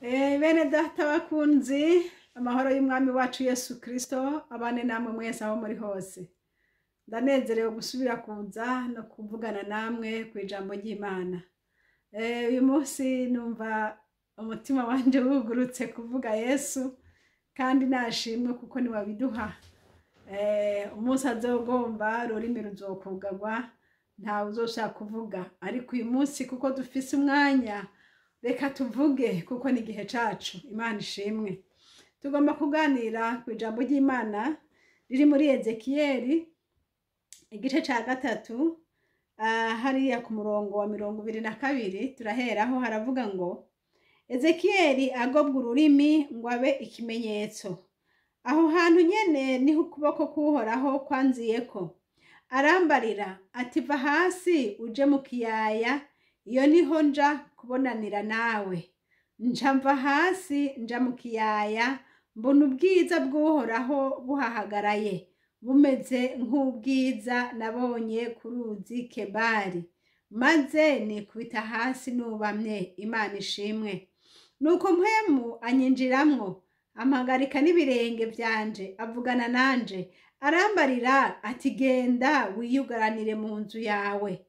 Bene data bakunzi, amahoro y'umwami wacu Yesu Kristo abane namwe mwese aho muri hose. Ndanezerewe gusubira kuza no kuvugana namwe ku ijambo ry'Imana. Uyu munsi numva umutima wanje wugurutse kuvuga Yesu kandi nashimwe kuko ni wabiduha. Umunsi azogomba rurimi ruzokugagwa nta uzoshaka kuvuga, ariko uyu munsi kuko dufise umwanya reka tuvuge kuko ni igihe cacu. Imana ishimwe. Tugomba kuganira ku ijambo ry'Imana riri muri Ezekiyeli igice ca gatatu, hariya ku murongo wa 22 turaheraho. Haravuga ngo Ezekiyeli agobwa ururimi ngo abe ikimenyetso. Aho hantu nyene niho ukuboko k'Uhoraho kwanziyeko, arambarira ati va hasi uje mu kiyaya, iyo niho nja kubonanira nawe. Nja mva hasi nja mu kiyaya, mbona ubwiza bw'Uhoraho buhahagaraye, bumeze nk'ubwiza nabonye ku ruzi Kebari, maze nikubita hasi nubamye. Imana ishimwe. Nuko mpwemu anyinjiramwo, ampagarika n'ibirenge vyanje, avugana nanje, arambarira ati genda wiyugaranire mu nzu yawe.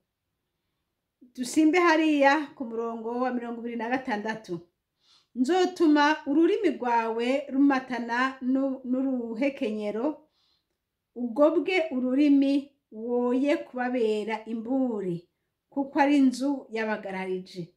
Dusimbe hariya ku murongo wa 26. Nzotuma ururimi rwawe rumatana n'uruhekenyero, ugobwe ururimi woye kubabera imburi, kuko ari inzu y'abagarariji.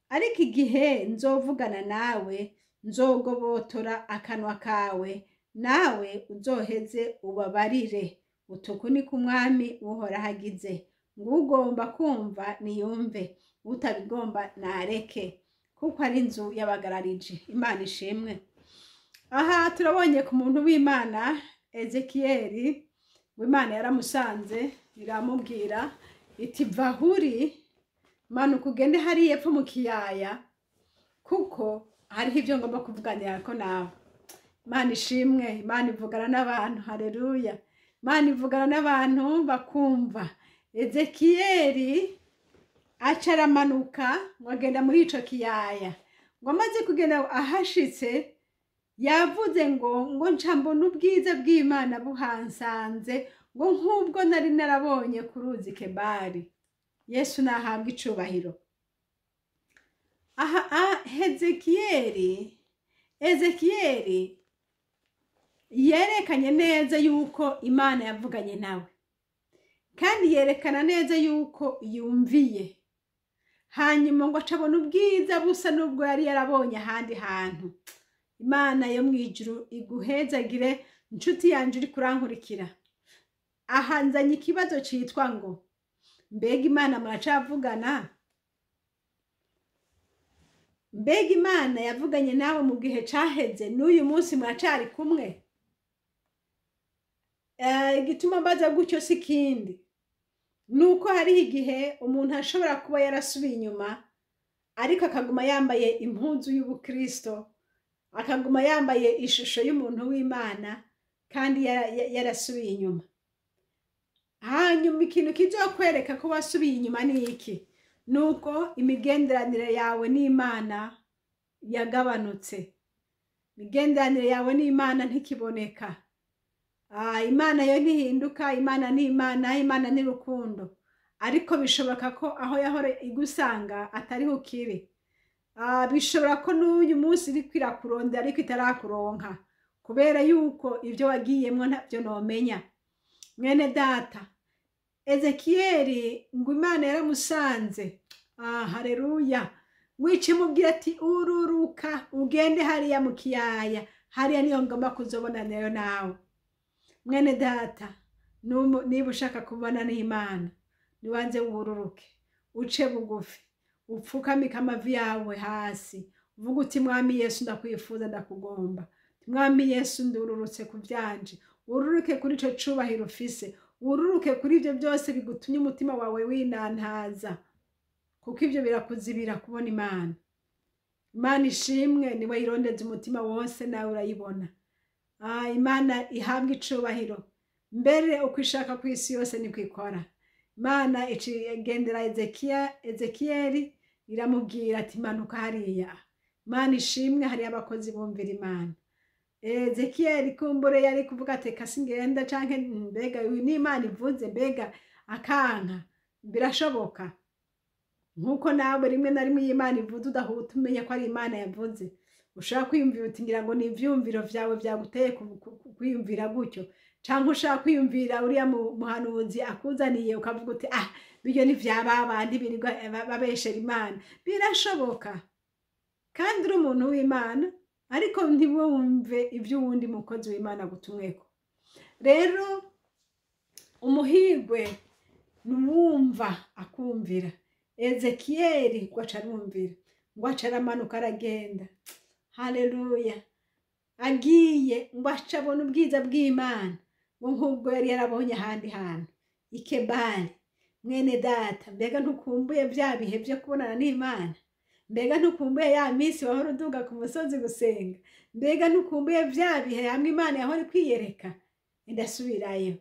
Ariko igihe nzovugana nawe, nzogobotora akanwa kawe, nawe uzoheze ubabarire. Utuku ni kumwami Uhoraho agize. Ngugomba kumva niyumve, utabigomba nareke, kuko ari inzu y'abagarariji. Imana ishimwe. Aha turabonye ku muntu w'Imana Ezekiyeli, w'Imana yaramusanze iramubwira iti va huri manuka ugende hariya epfo mu kiyaya, kuko hariho ibyo ngomba kuvuganira ko nawe. Imana ishimwe. Imana ivugana n'abantu. Haleluya. Imana ivugana n'abantu bakumva. Ezekiyeli aca aramanuka ngo agenda muri ico kiyaya, ngo amaze kugenda ahashitse yavuze ngo nca mbona ubwiza bw'Imana buhansanze, ngo nk'ubwo nari narabonye ku ruzi Kebari. Yesu nahabwa icubahiro. Aha Ezekiyeli yerekanye neza yuko Imana yavuganye nawe, kandi yerekana neza yuko yumviye. Hanyuma ngo acabona ubwiza busa n'ubwo yari yarabonye ahandi hantu. Imana yo mwijuru iguhezagire nshuti yanje uri kurankurikira. Aha nzanye ikibazo citwa ngo mbega Imana muracavugana? Mbega Imana yavuganye nawe mu gihe caheze n'uyu munsi muracari kumwe? Igituma mbaza gutyo si kindi, nuko hariho igihe umuntu ashobora kuba yarasubiye inyuma, ariko akaguma yambaye impuzu y'ubukristo, akaguma yambaye ishusho y'umuntu w'Imana, kandi yarasubiye inyuma. Hanyuma ikintu kizokwereka ko wasubiye inyuma ni iki? Nuko imigenderanire yawe n'Imana yagabanutse. Imigenderanire yawe n'Imana ntikiboneka. Imana yo ntihinduka. Imana ni Imana. Imana ni rukundo. Ariko bishoboka ko aho yahora igusanga atariho ukiri. Bishobora ko n'uyu munsi iri kwirakurondera ariko itarakuronka, kubera yuko ibyo wagiyemwo ntabyo nomenya. Mwene data, Ezekiyeli ngo Imana yaramusanze. Haleluya. Wice mubwira ati ururuka ugende hariya mu kiyaya, hariya niyo ngomba kuzobonanayo nawe. Mwene data, niba ushaka kubona n'Imana, niwanze wururuke, uce bugufi, upfukamike amavi yawe hasi, uvuga uti mwami Yesu ndakwifuza, ndakugomba. Mwami Yesu ndururutse ku vyanje. Ururuke kuri ico cubahiro ufise, ururuke kuri ivyo byose bigutumye umutima wawe winantaza, kuko ivyo birakuzibira kubona Imana. Imana ishimwe. Niwe yirondeza umutima wose, nawe urayibona. Imana ihabwa icubahiro. Mbere uko ishaka ku isi yose ni kwikora. Imana igendera Ezekiyeli iramubwira ati manuka hariya. Imana ishimwe, hari abakozi bumvira Imana. Ezekiyeli kumbure yari kuvuga ati kasi ngenda canke mbega uyu ni Imana ivuze, mbega akanka. Birashoboka nkuko nawe rimwe na rimwe Imana ivuze udahuta umenya ko ari Imana yavuze. Ushaka kwiyumvira uti ngira ngo ni ivyumviro vyawe vyaguteye kwiyumvira gutyo, canke ushaka kwiyumvira uriya muhanuzi akuzaniye ukavuga uti biryo ni vyababandi birirwa babeshera Imana. Birashoboka kandi uri umuntu w'Imana, ariko ntiwumve ivy'uwundi mukozi w'Imana gutumweko. Rero umuhigwe numwumva akumvira. Ezekiyeli ngo aca arumvira, ngo aca aramanuka aragenda. Haleluya! Agiye ngo aca abona ubwiza bw'Imana, ngo nk'ubwo yari yarabonye ahandi hantu. Ikebali, mwene data, mbega ntukumbuye vya bihe vyo kubonana n'Imana? Mbega ntukumbuye ya misi wahora uduga ku musozi gusenga? Mbega ntukumbuye vya bihe hamwe Imana yahora kwiyereka? Ndasubirayo.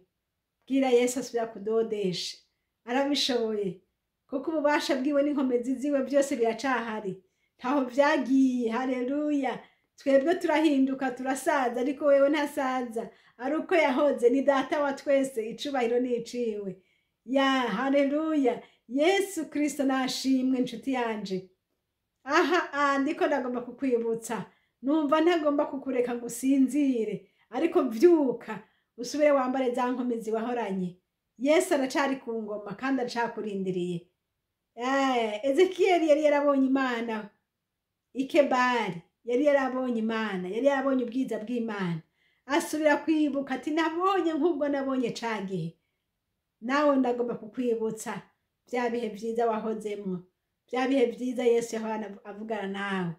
Bwira Yesu asubira kudodesha, arabishoboye, kuko ububasha bwiwe n'inkomezi ziwe byose biracahari, ntaho vyagiye. Haleluya! Twebwe turahinduka, turasaza, ariko wewe ntasaza. Ari uko yahoze, ni data wa twese, icubahiro niciwe. Haleluya! Yesu Kristo nashimwe inshuti yanje. Ndiko ndagomba kukwibutsa, numva ntagomba kukureka ngo usinzire, ariko vyuka usubire wambare za nkomezi wahoranye. Yesu aracari ku ngoma kandi aracakurindiriye. Ezekiyeli yari yarabonye Imana. Ikebali yari yarabonye Imana, yari yarabonye ubwiza bw'Imana. Asubira kwibuka ati nabonye nk'ubwo nabonye cagihe. Nawe ndagomba kukwibutsa vya bihe vyiza wahozemwo, vya bihe vyiza Yesu yahora avugana nawe.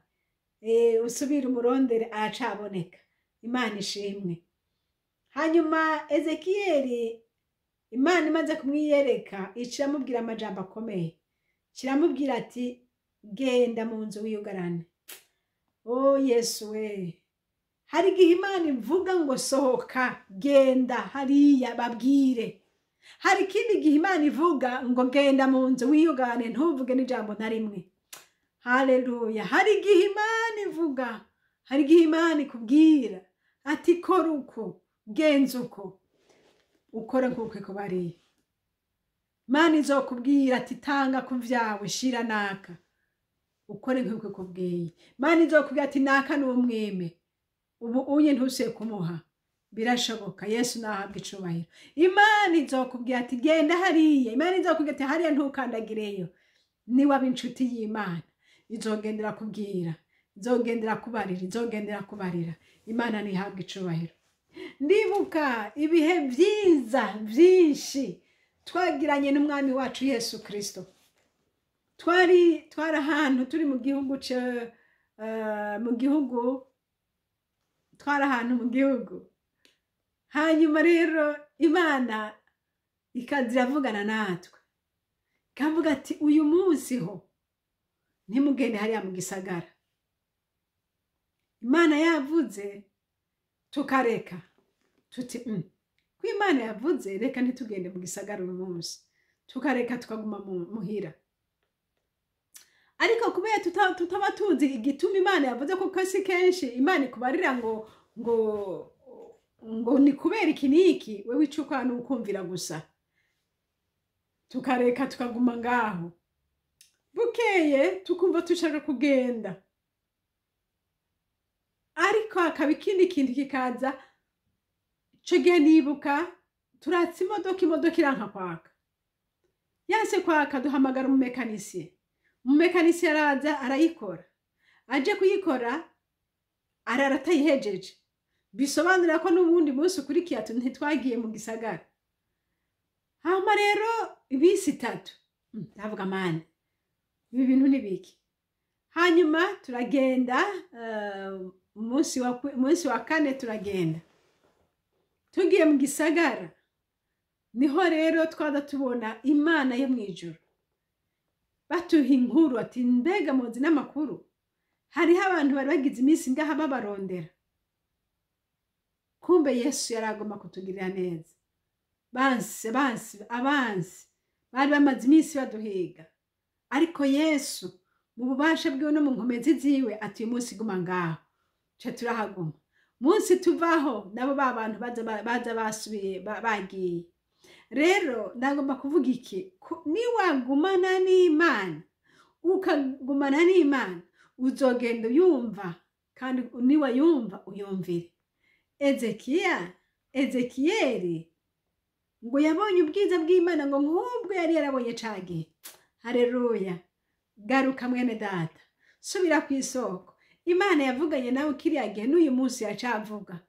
Usubire umurondere, aracaboneka. Imana ishimwe. Hanyuma Ezekiyeli Imana imaze kumwiyereka, ikiramubwira amajambo akomeye. Kiramubwira ati genda mu nzu wiyugarane. Yesu we! Hari igihe Imana ivuga ngo sohoka, genda hariya babwire. Hari ikindi gihe Imana ivuga ngo genda mu nzu wiyugarane, ntuvuge n'ijambo na rimwe. Haleluya! Hari igihe Imana ivuga, hari igihe Imana ikubwira ati kora uko, genza uko, ukore nk'uko ikubariye. Imana izokubwira ati tanga ku vyawe, shira naka, ukore nk'uko ikubwiye. Imana izokubwira ati naka n'umwime, ubu unye ntusuye kumuha. Birashoboka. Yesu nahabwa icubahiro. Imana izokubwira ati genda hariya. Imana izokubwira ati hariya ntukandagireyo. Niwaba inshuti y'Imana, izogendera kubwira, izogendera kubarira, izogendera kubarira. Imana nihabwa icubahiro. Ndibuka ibihe vyiza vyinshi twagiranye n'umwami wacu Yesu Kristo. Twari ahantu turi mu gihugu hanyuma rero Imana ikaza iravugana natwe, ikavuga ati uyu munsi ho ntimugende hariya mu gisagara. Imana yavuze tukareka tuti ko Imana yavuze reka ntitugende mu gisagara uyu munsi, tukareka tukaguma muhira. Ariko kubera tutaba tuzi igituma Imana yavuze, kuko si kenshi Imana ikubarira ngo ni kubera iki niki, wewe icuka n'ukumvira gusa. Tukareka tukaguma ngaho, bukeye tukumva tushaka kugenda, ariko hakaba ikindi kintu kikaza. Ico gihe nibuka turatse imodoka iranka kwaka. Yanse kwaka, duhamagara umumekanisiye. Umumekanisiye araza arayikora. Aje kuyikora aratayihejeje. Bisobanura ko n'ubundi munsi ukurikiye ntitwagiye mu gisagara. Hama rero ibisi 3 ndavuga mane, ibi bintu nibiki. Hanyuma turagenda, umunsi wa 4 turagenda. Tugiye mu gisagara, niho rero twada tubona Imana yo mwijuru batuha inkuru ati mbega muzi n'amakuru, hariho abantu bari bagize iminsi ngaha babarondera. Kumbe Yesu yaragomba kutugirira neza. Abansi bari bamaze iminsi baduhiga, ariko Yesu mu bubasha bwiwe no mu nkomezi ziwe ati uyu munsi guma ngaho ca turahaguma munsi tuvaho nabo ba bantu baza basubiye bagiye rero ndagomba kuvuga iki niwagumana n'Imana ukagumana n'Imana uzogenda uyumva kandi niwa yumva uyumvire Ezekiyeli ngo yabonye ubwiza bw'Imana ngo nk'ubwo yari yarabonye cagihe haleluya garuka mwene data subira ku isoko Imana yavuganye nawe kiriya gihe n'uyu munsi yacavuga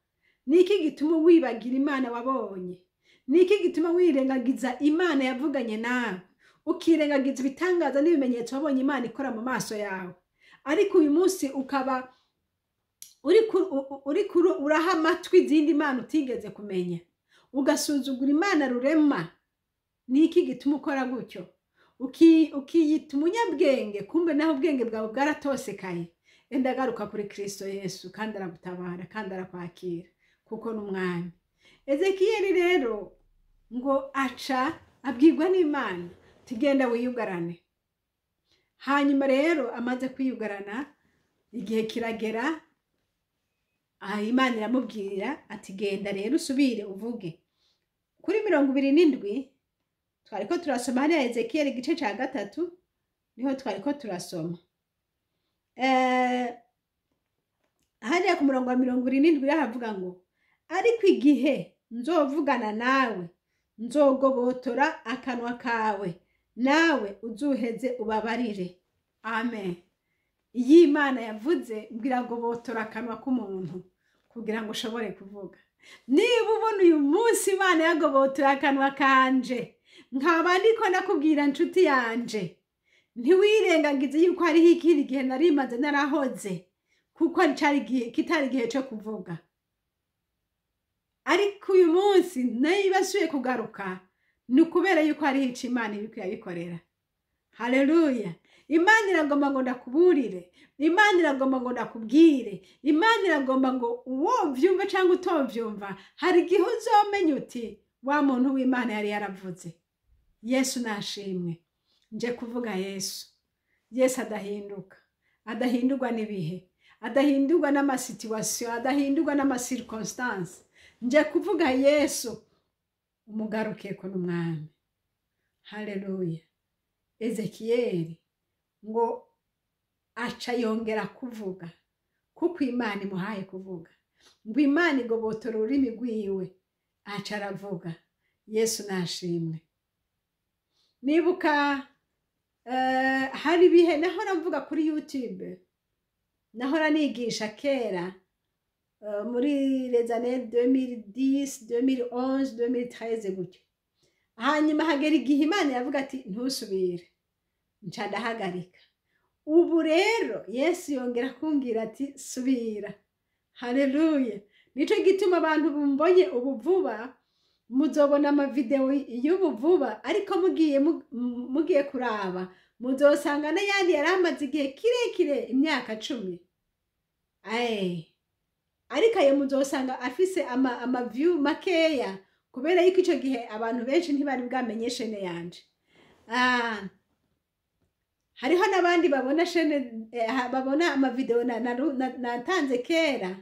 niki gituma wibagira Imana wabonye niki gituma wirengagiza Imana yavuganye nawe ukirengagiza ibitangaza n'ibimenyetso wabonye Imana ikora mu maso yawe ariko uyu munsi ukaba uraha amatwi izindi Imana utigeze kumenya ugasuzugura Imana rurema niki gituma ukora gutyo ukiyita umunyabwenge kumbe naho ubwenge bwawe bwaratosekaye enda garuka kuri Kristo Yesu kandi aragutabara kandi arakwakira kuko n'umwami Ezekiyeli rero ngo aca abwirwa n'Imana tigenda wiyugarane hanyuma rero amaze kwiyugarana igihe kiragera Imana iramubwira ati genda rero usubire uvuge kuri 27 twariko turasoma hariya Ezekiyeli igice ca 3 niho twariko turasoma hariya ku murongo wa 27 havuga ngo ariko igihe nzovugana nawe nzogobotora akanwa kawe nawe uzuheze ubabarire amen iyi Imana yavuze mbwira ngo botora akanwa k'umuntu kugira ngo ushobore kuvuga niba ubona uyu munsi Imana yagobotora akanwa kanje nkaba ndiko nakubwira nshuti yanje ntiwirengagize yuko hariho ikindi gihe narimaze narahoze kuko kitari igihe cyo kuvuga ariko uyu munsi nayibasuye kugaruka ni ukubera yuko hariho ico Imana iriko yabikorera haleluya Imana iragomba ngo ndakuburire Imana iragomba ngo ndakubwire Imana iragomba ngo uwo vyumva cyangwa utovyumva hari igihe uzomenya uti wa muntu w'Imana yari yaravuze Yesu nashimwe nje kuvuga Yesu adahindurwa n'ibihe adahindurwa n'amasituation adahindurwa n'amacirconstance nje kuvuga Yesu umugarukeko n'umwami haleluya Ezekiyeli ngo aca yongera kuvuga kuko Imana imuhaye kuvuga ngo Imana igobotora ururimi rwiwe aca aravuga Yesu nashimwe nibuka hari ibihe nahora mvuga kuri YouTube nahora nigisha kera muri les années 2010 2011 2013 gutyo hanyuma hagera igihe Imana yavuga ati ntusubire nca ndahagarika ubu rero Yesu yongera kumbwira ati subira haleluya nico gituma abantu bumbonye ubu vuba muzobona amavideo y'ubu vuba ariko mugiye kuraba muzosanga n'ayandi yaramaze igihe kirekire imyaka 10 ariko ayo muzosanga afise ama view makeya kubera yuko ico gihe abantu benshi ntibari bwamenyeshene yanje hariho n'abandi babona babona amavideo natanze kera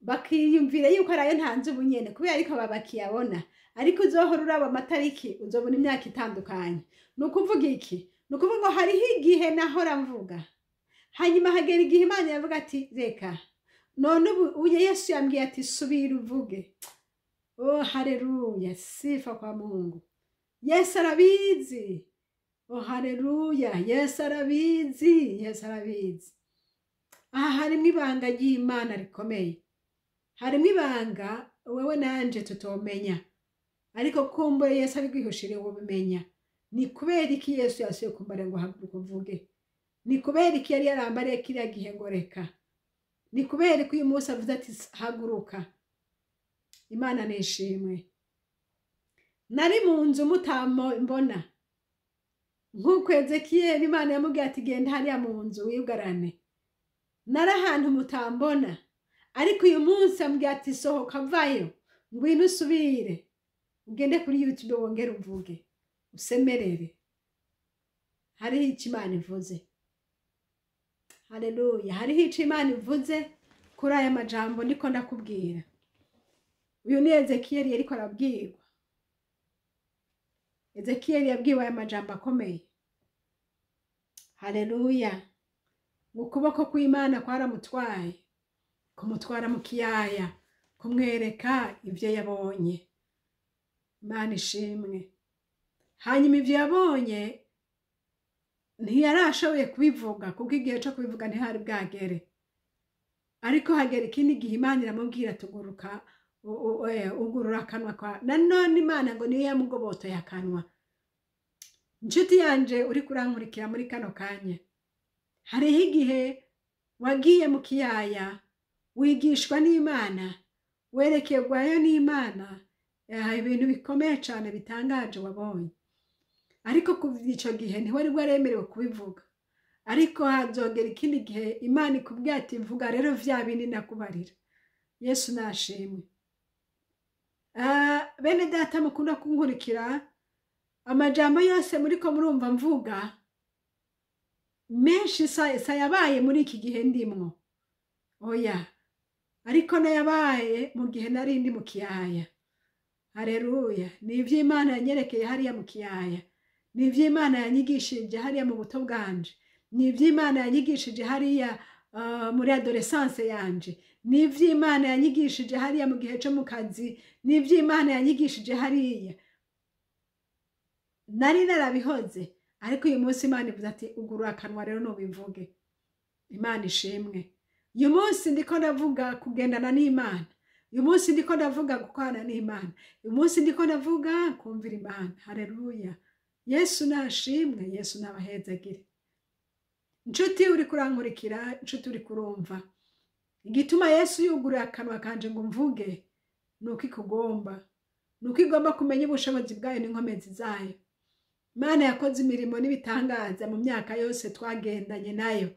bakiyumvira yuko arayo ntanze ubunyene kubera ariko babakiyabona ariko uzohora uraba amatariki uzobona imyaka itandukanye nukuvuga iki nukuvuga ngo hariho igihe nahora mvuga hanyuma hagera igihe Imana yavuga ati reka none ubu Yesu yambwiye ati subira uvuge oh haleluya sifa kwa Mungu Yesu arabizi oh haleluya Yesu arabizi harimo ibanga ry'Imana rikomeye harimo ibanga wewe nanje tutomenya ariko kumbe Yesu abigwihushire wo bimenya ni kubera iki Yesu yasuye kumbare ngo haguruka uvuge ni kubera iki yari yarambariye kiriya gihe ngo reka ni kubera ko uyu munsi avuze ati haguruka Imana nishimwe nari mu nzu mutamo mbona nk'uko Ezekiyeli Imana yamubwiye ati genda hariya mu nzu wibwarane nari ahantu mutambona ariko uyu munsi ambwiye ati sohoka vayo ngwino usubire ugende kuri YouTube wongere uvuge usemerere hariho icyo Imana ivuze Haleluya. Hariho ico Imana ivuze kuri aya majambo ndiko ndakubwira. Uyu ni Ezekiyeli yariko arabwirwa. Ezekiyeli yabwiwe aya majambo akomeye. Haleluya. Ukuboko kw'Imana kwaramutwaye, kumutwara mu kiyaya, kumwereka ivyo yabonye. Imana ishimwe. Hanyuma ivyo yabonye ntiyarashoboye kubivuga kuko igihe cyo kubivuga ntihari bwagere. Ariko hagera ikindi gihe Imana iramubwira tuguruka, ugurura akanwa kwa. Nanone Imana ngo niyo yamugobotoye akanwa. Inshuti yanje uri kurankurikira muri kano kanya, hariho igihe wagiye mu kiyaya wigishwa n'Imana, werekerwayo n'Imana, ibintu bikomeye cyane bitangaje wabonye. Ariko kuva ico gihe ntiwari bwaremerewe kubivuga. Ariko hazogera ikindi gihe Imana ikubwira ati vuga rero vya bindi nakubarira. Yesu nashimwe. Bene data mukunda kunkurikira, amajambo yose muriko murumva mvuga menshi sayabaye muri iki gihe ndimwo. Oya. Ariko nayabaye mu gihe nari ndi mu kiyaya. Haleluya. Ni ivy'Imana yanyerekeye hariya mu kiyaya. Ni ivy'Imana yanyigishije hariya mu buto bwanje. Ni ivy'Imana yanyigishije hariya muri adolescence yanje. Ni ivy'Imana yanyigishije hariya mu gihe cyo mu kazi. Ni ivy'Imana yanyigishije hariya. Nari narabihoze, ariko uyu munsi Imana ivuze ati ugurura akanwa rero nubivuge. Imana ishimwe. Uyu munsi ndiko ndavuga kugendana n'Imana. Uyu munsi ndiko ndavuga gukorana n'Imana. Uyu munsi ndiko ndavuga kumvira Imana. Haleluya. Yesu nashimwe, Yesu nabahezagire. Inshuti uri kurankurikira, inshuti uri kurumva. Igituma Yesu yugurura akanwa kanje ngo mvuge, nuko ikugomba. Nuko igomba kumenya ubushobozi bwayo n'inkomezi zayo. Imana yakoze imirimo n'ibitangaza mu myaka yose twagendanye nayo.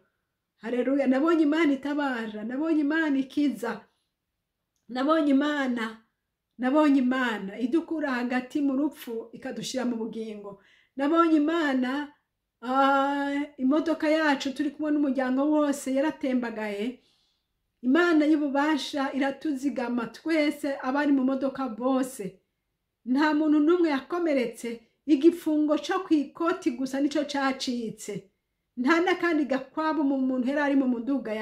Haleluya. Nabonye Imana itabara, nabonye Imana ikiza. Nabonye Imana idukura hagati mu rupfu ikadushira mu bugingo. Nabonye Imana imodoka yacu turi kumwe n'umuryango wose yaratembagaye. Imana y'ububasha iratuzigama twese abari mu modoka bose. Nta muntu n'umwe yakomeretse, igifungo cyo kwikoti gusa nico cacitse. Nta nakandi gakwabo mu muntu yari ari mu muduga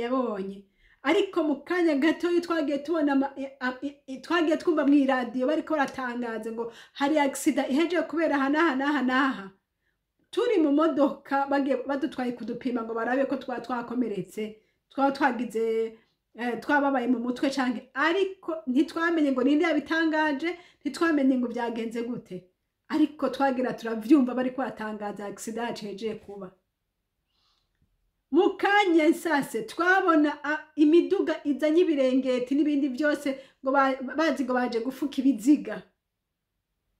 yabonye. Ariko mu kanya gato twagiye tubona twagiye twumva mu radio bariko baratangaza ngo hari accident iheje kubera hanaha. Turi mu modoka badutwaye kudupima ngo barabe ko twakomeretse, twagize twababaye mu mutwe canke. Ariko ntitwamenye ngo ninde yabitangaje, ntitwamenye ngo byagenze gute. Ariko twagira turavyumva bariko batangaza accident iheje kuba. Mukanya sase twabona imiduga izanye ibirengeti n'ibindi byose ngo bazi ngo baje gufuka ibiziga.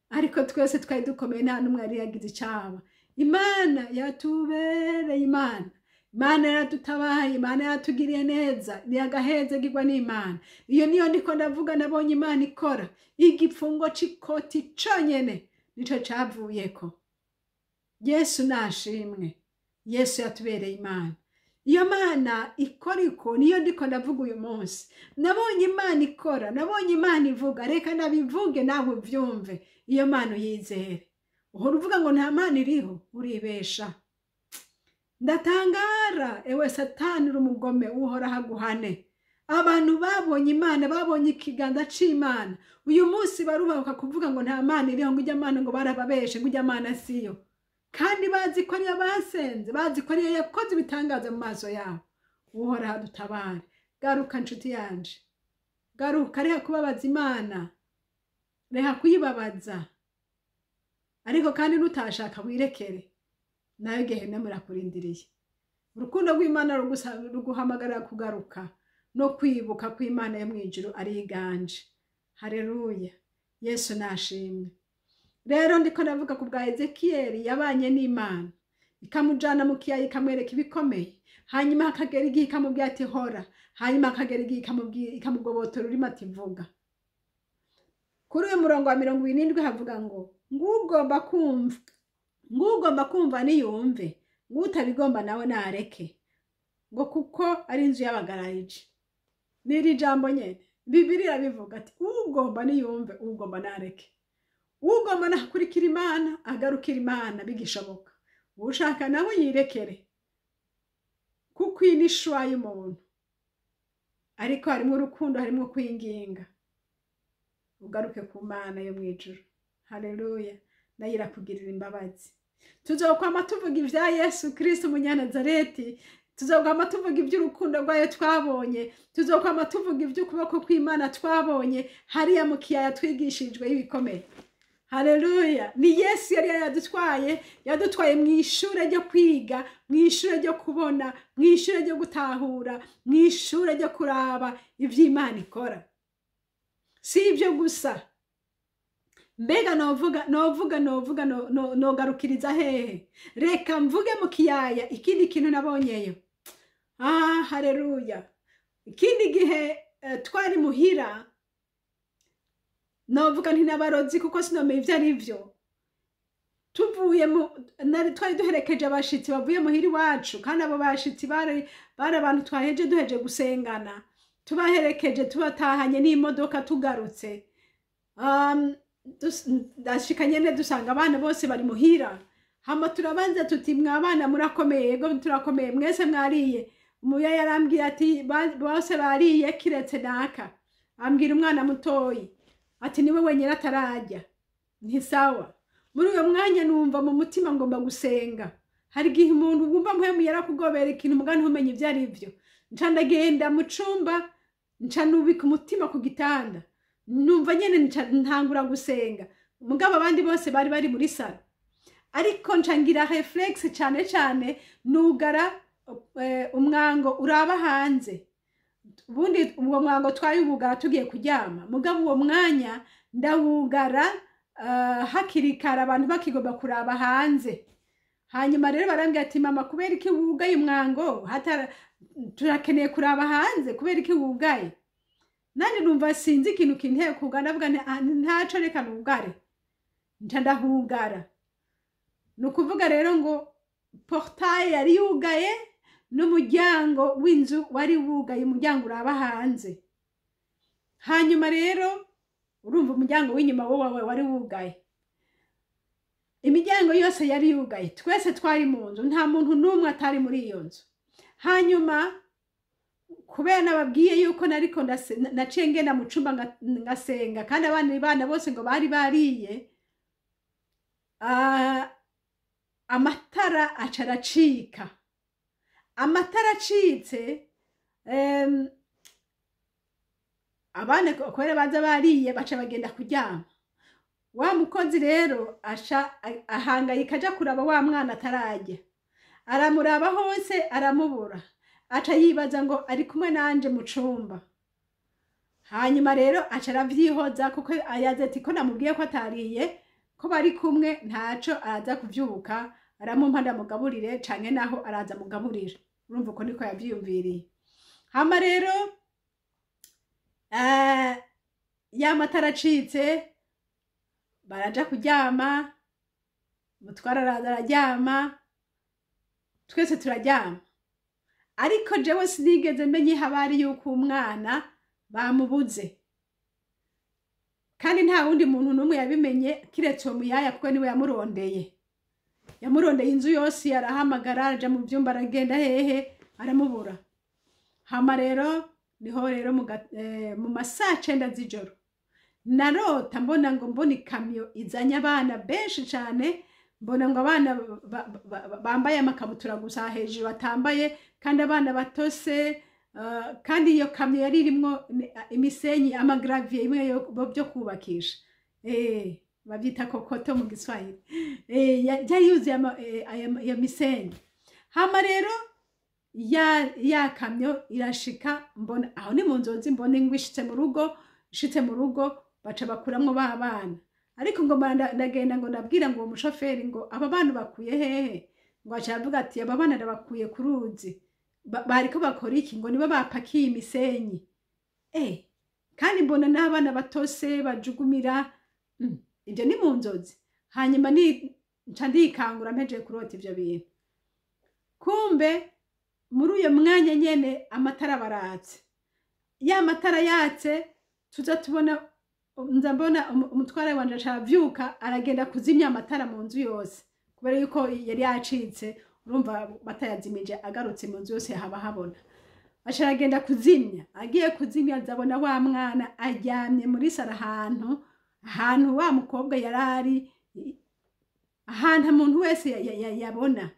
Ariko twese twari dukomeye, nta numwe yari yagize icaba. Imana yatubereye Imana. Imana yaradutabaye, Imana yatugiriye neza. Ni agaheze gigwa n'Imana. Iyo niyo ndiko ndavuga nabonye Imana ikora. Igifungo c'ikoti conyene nico cavuyeko. Yesu nashimwe. Yesu yatubereye Imana. Iyo Mana ikora iko niyo ndiko ndavuga uyu munsi. Nabonye Imana ikora, nabonye Imana ivuga, reka nabivuge nawe uvyumve. Iyo Mana uyizere. Uhora uvuga ngo nta Mana iriho, uribesha. Ndatangara, ewe Satani uri umugome, uhora haguhane. Abantu babonye Imana, babonye ikiganza c'Imana. Uyu munsi barubahuka kuvuga ngo nta Mana iriho, ngo ijya Mana ngo barababeshe, ngo ijya Mana siyo. Kandi bazi ko ariyo basenze, bazi ko ariyo yakoze ibitangaza mu maso yabo. Uhora hadutabare. Garuka nshuti yanje. Garuka reha kubabaza Imana. Reha kuyibabaza. Ariko kandi nutashaka wirekere. Nayo gehene murakurindiriye. Urukundo rw'Imana ruguhamagarira kugaruka no kwibuka ko Imana yo mwijuru ari iganje. Haleluya. Yesu nashimwe. Rero ndiko ndavuga ku bwa Ezekiyeli yabanye n'Imana. Ikamujana mu kiyaya ikamwereka ibikomeye. Hanyuma hakagera igihe ikamubwira ati hora. Hanyuma hakagera igihe ikamugobotora urimo ati vuga. Kuri uyu murongo wa 27 havuga ngo ngugomba kumva niyumve, ngutabigomba nawe nareke. ngo kuko ari inzu y'abagarariji. N'iri jambo nyene Bibiliya bivuga ati ugomba niyumve, ugomba nareke, ugomba nakurikira Imana, agarukira Imana bigishoboka, ushaka nawe yirekere, kuko iyi ni shwa y'umuntu. Ariko harimo urukundo, harimo kwinginga, ugaruke ku Mana yo mwijuru. Haleluya. Nayo irakugirira imbabazi. Tuzokwama tuvuga ivya Yesu Kristo Umunyanazareti, tuzokwama tuvuga iby'urukundo rwayo twabonye, tuzokwama tuvuga iby'ukuboko kw'Imana twabonye hariya mu kiyaya twigishijwe ibikomeye. Haleluya. Ni Yesu yari yadutwaye mu ishure ryo kwiga, mu ishure ryo kubona, mu ishure ryo gutahura, mu ishure ryo kuraba ivy'Imana ikora. Si ibyo gusa, mbega nogarukiriza hehe? Reka mvuge mu kiyaya ikindi kintu nabonyeyo. Haleluya. Ikindi gihe twari muhira, novuga nti n'abarozi kuko sinomeye ivyo ari vyo. Tuvuye twari duherekeje abashitsi bavuye muhira iwacu, kandi abo bashitsi bari abantu duheje gusengana. Tubaherekeje tubatahanye n'imodoka tugarutse. Dashika nyene dusanga abana bose bari muhira. Hama turabanza tuti mwabana murakomeye, yego turakomeye, mwese mwariye. Umuya yarambwiye ati bose bariye kiretse naka. Ambwira umwana mutoyi ati niwe wenyine atarajya. Nti sawa. Muri uyo mwanya numva mu mutima ngomba gusenga. Hari gihe umuntu wumva mpemu yarakugobera ikintu mugani ntumenye ivyo ari vyo. Nca ndagenda mu cumba, nca nubika umutima ku gitanda. Numva nyene ntangura gusenga. Mugabo abandi bose bari muri sala. Ariko nca ngira reflex cyane nugara umwango uraba hanze. Ubundi uwo mwango twayubugara tugiye kuryama. Mugabo uwo mwanya ndawugara hakiri kare abantu bakigomba kuraba hanze. Hanyuma rero barambwira ati mama kubera iki wugaye umwango? Turakeneye kuraba hanze kubera iki wugaye? Nanje numva sinzi ikintu kinteye kugana, ndavuga ntaco reka nugare. Nca ndahugara. Nukuvuga rero ngo portail yari yugaye n'umuryango w'inzu wari wugaye, umuryango uraba hanze. Hanyuma rero urumva umuryango w'inyuma wowe wari wugaye. Imiryango yose yari yugaye, twese twari mu nzu, nta muntu n'umwe atari muri iyo nzu. Hanyuma kubera nababwiye yuko nariko naciye ngenda mu cumba ngasenga, kandi abana bose ngo bari bariye, amatara acaracika. Amatara acitse, abana kubera baza bariye baca bagenda kuryama. Wa mukozi rero ahangayika aja kuraba wa mwana atarajya. Aramuraba hose aramubura. Aca yibaza ngo ari kumwe nanje mu cumba. Hanyuma rero aca aravyihoza kuko ayaze ati ko namubwiye ko atariye, ko bari kumwe ntaco araza kuvyuka, aramumpa ndamugaburire canke naho araza mugaburira. Urumva ko niko yavyiyumviriye. Hama rero ya matara acitse, baraja kuryama, mutwara araza araryama, twese turaryama. Ariko jewe sinigeze menye habari yuko umwana bamubuze. Kandi nta wundi muntu n'umwe yabimenye kiretse uwo muyaya kuko niwe yamurondeye. Yamurondeye inzu yose, arahamagara, araja mu byumba, aragenda hehe, aramubura. Hama rero niho rero mu masaa 9 z'ijoro narota mbona ikamyo izanye abana benshi cyane. Mbona ngo abana bambaye amakabutura gusa hejuru batambaye, kandi abana batose, kandi iyo kamyo yari irimo imisenyi, amagravier imwe byo kubakisha, babyita kokoto mu Giswahili. Yari yuzuye ya misenyi. Hama rero ya kamyo irashika, mbona aho ni mu nzonzi, mbona ingwishitse mu rugo baca bakuramwo ba bana. Ariko ngo ndagenda ngo nabwira ngo uwo mushoferi ngo aba bana bakuye hehe? Ngo aca avuga ati aba bana ndabakuye ku ruzi. Bariko bakora iki? Ngo nibo bapakiye imisenyi. Kandi mbona n'abana batose bajugumira. Ibyo ni mu nzozi. Hanyuma nca ndikangura mpejeje kurota ivyo bintu. Kumbe muri uyo mwanya nyene amatara baratse, ya matara yatse tuza tubona nza mbona umutware wanje acavyuka aragenda kuzimya amatara mu nzu yose kubera yuko yari yacitse, urumva batayazimije agarutse mu nzu yose haba habona. Aragenda kuzimya, agiye kuzimya azabona wa mwana aryamye muri sara ahantu wa mukobwa yarari, ahantu umuntu wese yabona.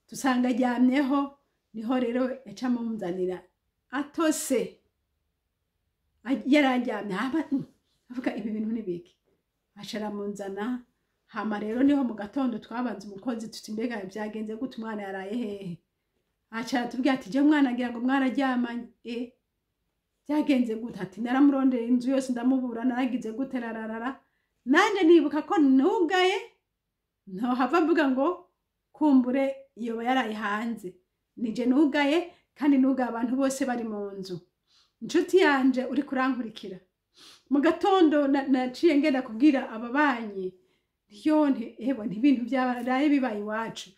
Tusanga aryamyeho, niho rero yaca mumuzanira atose, yararyamye avuga ibi bintu nibiki, acara munzana. Hama rero niho mu gatondo twabanze umukozi tuti mbega byagenze gute, umwana yaraye hehe? Acara tubwira ati je mwana agira ngo mwararyamanye. Byagenze gute? Ati naramurondeye inzu yose ndamubura, naragize gute rararara. Nanje nibuka ko nugaye, no hava mvuga ngo kumbure iyo yaraye hanze. Nije nugaye kandi nugaye abantu bose bari mu nzu. Inshuti yanje uri kurankurikira, mu gatondo naciye ngenda kubwira ababanyi yonte ibintu byabaraye bibaye iwacu.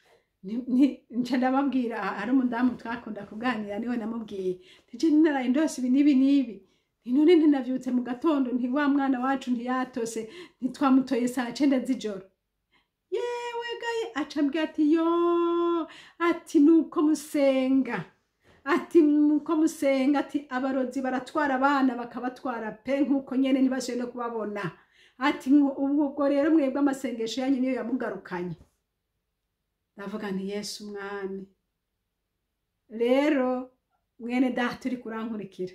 Nca ndababwira ari umudamu twakunda kuganira, niwe namubwiye tije naraye ndose ibi nibi, none ntinavyutse mu gatondo, nti wa mwana wacu ntiyatose, ntitwamutoye saa 9 z'ijoro. Yewe gaye acambwira ati yo, ati nuko musenga, ati nuko musenga, ati abarozi baratwara abana bakabatwara pe nkuko nyene ntibashoboye no kubabona. Ati ubwo rero mwebwe amasengesho yanyu niyo yamugarukanye. Ndavuga nti Yesu mwami. Rero mwene data uri kurankurikira,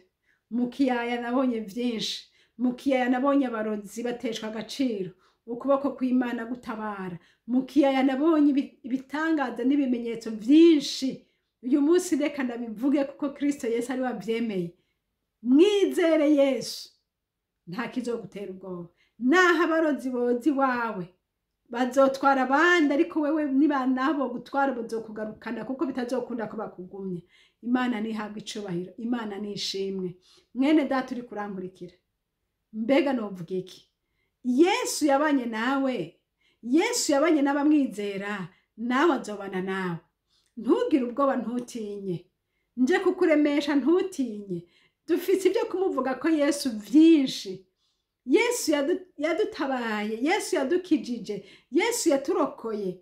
mu kiyaya nabonye vyinshi, mu kiyaya nabonye abarozi bateshwa agaciro, ukuboko kw'Imana gutabara, mu kiyaya nabonye ibitangaza n'ibimenyetso vyinshi. Uyu munsi reka ndabivuge kuko Kristo Yesu ari wavyemeye. Mwizere Yesu, nta kizogutera ubwoba. Naho abarozi bozi wawe bazotwara abandi, ariko wewe niba nabo gutwara bazokugarukana kuko bitazokunda ko bakugumye. Imana nihabwa icubahiro, Imana nishimwe. Mwene data uri kurankurikira, mbega novuga iki? Yesu yabanye nawe, Yesu yabanye n'abamwizera, nawe azobana nawe. Ntugire ubwoba, ntutinye, nje kukuremesha, ntutinye. Dufite ibyo kumuvuga ko Yesu vyinshi. Yesu yadutabaye, Yesu yadukijije, Yesu yaturokoye.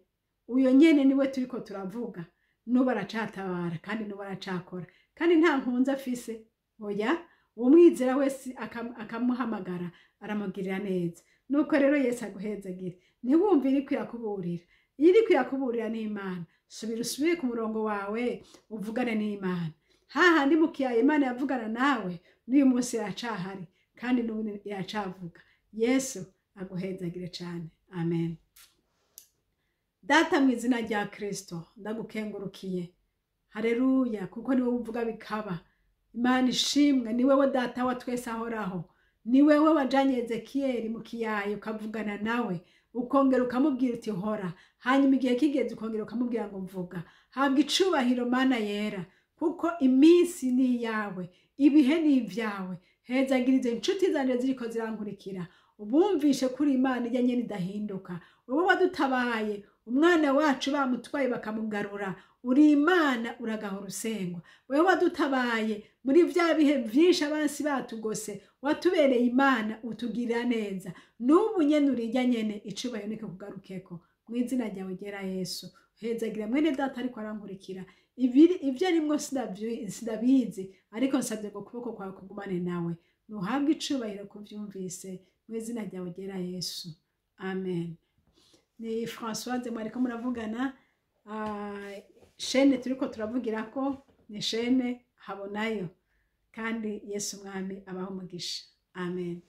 Uyo nyene niwe turiko turavuga. Nuba aracatabara kandi nuba aracakora, kandi nta nkunzi afise. Oya, umwizera wese akamuhamagara aramugirira neza. Nuko rero Yesu aguhezagire. Ntiwumve iri kuyakuburira, iri kuyakuburira n'Imana. Subire ku murongo wawe uvugane n'Imana. Hahandi mu kiyaya Imana yavugana nawe, n'uyu munsi iracahari kandi n'ubu iracavuga. Yesu aguhezagire cyane. Amen. Data mu izina rya Kristo ndagukengurukiye. Haleluya, kuko niwe uvuga bikaba. Imana ishimwe, ni wewe data wa twese ahoraho. Ni wewe wajanye Ezekiyeli mu kiyaya ukavugana nawe, ukongera ukamubwira uti hora. Hanyuma igihe kigeze ukongera ukamubwira ngo mvuga. Habwa icubahiro Mana yera, kuko iminsi ni yawe, ibihe ni ibyawe. Hezagirize inshuti zanje ziriko zirankurikira, ubumvishe kuri Imana ijyanye nidahinduka. Wowe wadutabaye, umwana wacu bamutwaye bakamugarura. Uri Imana uragahora usengwa. Wewe wadutabaye muri vya bihe vyinshi abansi batugose, watubereye Imana utugirira neza. N'ubu nyene urijya nyene, icubahiro niko kugarukeko. Mu izina ryawe ryera Yesu. Hezagira mwene data ariko arankurikira. Ibyo arimwo sindabizi, ariko nsabye ngo kuboko kwawe kugumane nawe. Nuhabwe icubahiro kuvyumvise, mu izina ryawe ryera Yesu. Amen. Ni Françoise mwariko muravugana. Shene turiko turavugirako ni shene Habonayo, kandi Yesu mwami abaho umugisha. Amen.